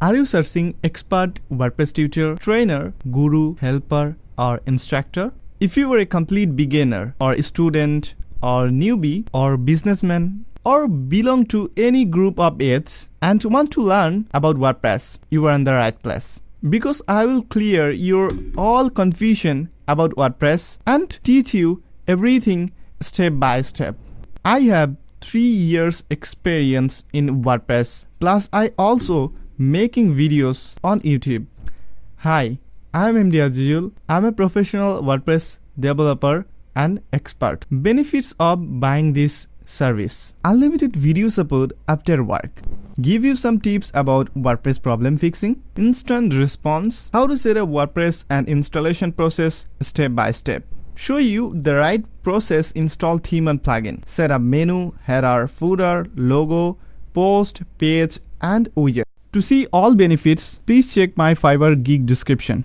Are you searching expert WordPress tutor, trainer, guru, helper, or instructor? If you are a complete beginner or student or newbie or businessman or belong to any group of aides and want to learn about WordPress, you are in the right place. Because I will clear your all confusion about WordPress and teach you everything step by step. I have 3 years experience in WordPress, plus I also making videos on YouTube. Hi, I am mdazizul. I am a professional WordPress developer and expert. Benefits of buying this service: unlimited video support after work, give you some tips about WordPress problem fixing, instant response, how to set up WordPress and installation process step by step, show you the right process, install theme and plugin, set up menu, header, footer, logo, post, page and widget. To see all benefits, please check my Fiverr gig description.